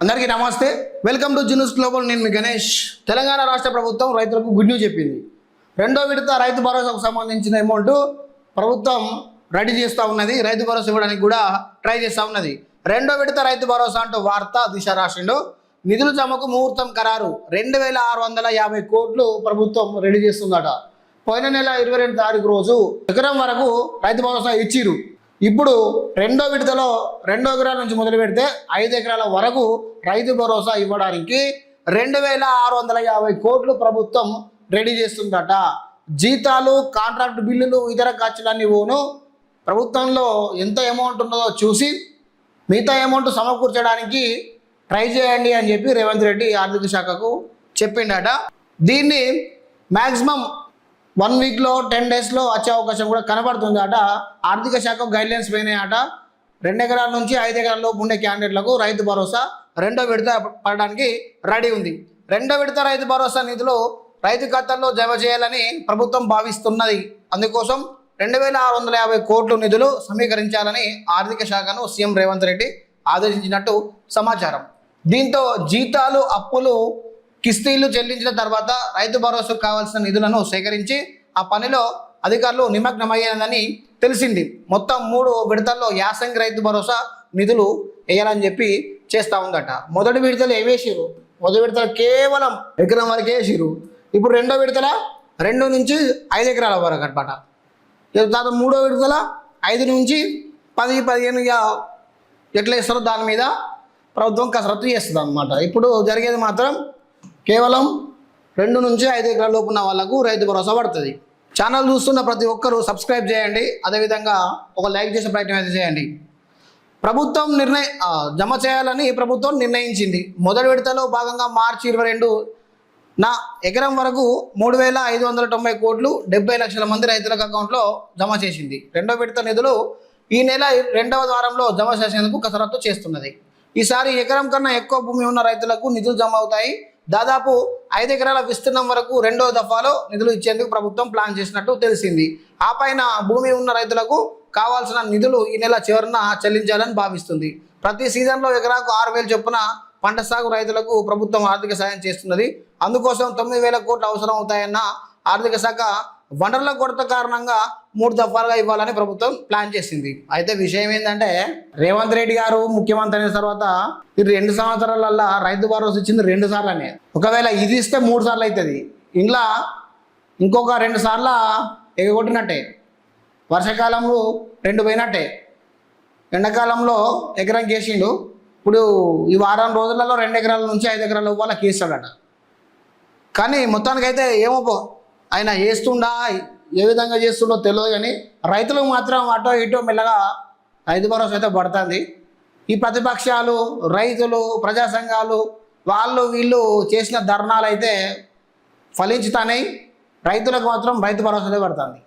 అందరికీ నమస్తే, welcome to జిన్యూస్ global. నేను మీ గణేష్. తెలంగాణ రాష్ట్ర ప్రభుత్వం రైతులకు గుడ్ న్యూస్ చెప్పింది. రెండో విడత రైతు భరోసాకు సంబంధించిన అమౌంట్ ప్రభుత్వం రెడీ చేస్తూ ఉన్నది. రైతు భరోసా ఇవ్వడానికి కూడా ట్రై చేస్తూ ఉన్నది. రెండో విడత రైతు భరోసా అంటూ వార్త దిశ రాసిండు. నిధుల జమకు ముహూర్తం ఖరారు. 2650 కోట్లు ప్రభుత్వం రెడీ చేస్తుందట. పోయిన నెల 22 తారీఖు రోజు ఎకరం వరకు రైతు భరోసా ఇచ్చిరు. ఇప్పుడు రెండో విడతలో 2 ఎకరాల నుంచి మొదలు పెడితే 5 ఎకరాల వరకు రైతు భరోసా ఇవ్వడానికి 2650 కోట్లు ప్రభుత్వం రెడీ చేస్తుందట. జీతాలు, కాంట్రాక్ట్ బిల్లులు, ఇతర ఖర్చులన్నీ పోను ప్రభుత్వంలో ఎంత అమౌంట్ ఉన్నదో చూసి మిగతా అమౌంట్ సమకూర్చడానికి ట్రై చేయండి అని చెప్పి రేవంత్ రెడ్డి ఆర్థిక శాఖకు చెప్పిండట. దీన్ని మ్యాక్సిమం 1 వీక్లో 10 డేస్లో వచ్చే అవకాశం కూడా కనబడుతుంది అట. ఆర్థిక శాఖ గైడ్లైన్స్ పోయినాయట. 2 ఎకరాల నుంచి 5 ఎకరాల లోపు ఉండే క్యాండిడేట్లకు రైతు భరోసా రెండో విడత పడడానికి రెడీ ఉంది. రెండో విడత రైతు భరోసా నిధులు రైతు ఖాతాల్లో జమ చేయాలని ప్రభుత్వం భావిస్తున్నది. అందుకోసం 2650 కోట్లు నిధులు సమీకరించాలని ఆర్థిక శాఖను సీఎం రేవంత్ రెడ్డి ఆదేశించినట్టు సమాచారం. దీంతో జీతాలు, అప్పులు, కిస్తీలు చెల్లించిన తర్వాత రైతు భరోసాకు కావాల్సిన నిధులను సేకరించి ఆ పనిలో అధికారులు నిమగ్నమయ్యారని తెలిసింది. మొత్తం 3 విడతల్లో యాసంగి రైతు భరోసా నిధులు వేయాలని చెప్పి చేస్తూ ఉందట. మొదటి విడతలు ఏమేసిరు? మొదటి విడతలు కేవలం ఎకరం వరకే వేసిరు. ఇప్పుడు రెండో విడతల 2 నుంచి 5 ఎకరాల వరకు అనమాట. తర్వాత మూడో విడతల 5 నుంచి 10-15 ఎట్లా ఇస్తారో దాని మీద ప్రభుత్వం కసరత్తు చేస్తుంది అనమాట. ఇప్పుడు జరిగేది మాత్రం కేవలం 2 నుంచి 5 ఎకరాల లోపు ఉన్న వాళ్ళకు రైతు భరోసా పడుతుంది. ఛానల్ చూస్తున్న ప్రతి ఒక్కరూ సబ్స్క్రైబ్ చేయండి. అదేవిధంగా ఒక లైక్ చేసే ప్రయత్నం అయితే చేయండి. ప్రభుత్వం జమ చేయాలని ప్రభుత్వం నిర్ణయించింది. మొదటి విడతలో భాగంగా మార్చి 22 ఎకరం వరకు 3590 కోట్లు 70 లక్షల మంది రైతులకు అకౌంట్లో జమ చేసింది. రెండో విడత నిధులు ఈ నెల 2వ వారంలో జమ చేసేందుకు కసరత్తు చేస్తున్నది. ఈసారి ఎకరం కన్నా ఎక్కువ భూమి ఉన్న రైతులకు నిధులు జమ అవుతాయి. దాదాపు 5 ఎకరాల విస్తీర్ణం వరకు రెండో దఫాలో నిధులు ఇచ్చేందుకు ప్రభుత్వం ప్లాన్ చేసినట్టు తెలిసింది. ఆ పైన భూమి ఉన్న రైతులకు కావాల్సిన నిధులు ఈ నెల చివరిన చెల్లించాలని భావిస్తుంది. ప్రతి సీజన్లో ఎకరాకు 6000 చొప్పున పంట సాగు రైతులకు ప్రభుత్వం ఆర్థిక సాయం చేస్తున్నది. అందుకోసం 9000 కోట్లు అవసరం అవుతాయన్న ఆర్థిక శాఖ వనరుల కొరత కారణంగా 3 దఫాలుగా ఇవ్వాలని ప్రభుత్వం ప్లాన్ చేసింది. అయితే విషయం ఏంటంటే, రేవంత్ రెడ్డి గారు ముఖ్యమంత్రి అయిన తర్వాత ఇది 2 సంవత్సరాలల్లో రైతు భరోసా ఇచ్చింది 2 సార్లనే. ఒకవేళ ఇది ఇస్తే 3 సార్లు అవుతుంది. ఇంట్లో ఇంకొక 2 సార్లు ఎగగొట్టినట్టే. వర్షాకాలంలో 2 పోయినట్టే. ఎండాకాలంలో ఎకరం కేసిండు. ఇప్పుడు ఈ వారం రోజులలో 2 ఎకరాల నుంచి 5 ఎకరాల వాళ్ళకి వేస్తాడట. కానీ మొత్తానికైతే ఏమో ఆయన వేస్తుండా, ఏ విధంగా చేస్తుండో తెలియదు. కానీ రైతులకు మాత్రం అటో ఇటో మెల్లగా రైతు భరోసా అయితే పడుతుంది. ఈ ప్రతిపక్షాలు, రైతులు, ప్రజా సంఘాలు వీళ్ళు చేసిన ధర్నాలు అయితే ఫలించుతాయి. రైతులకు మాత్రం రైతు భరోసా అయితే పడుతుంది.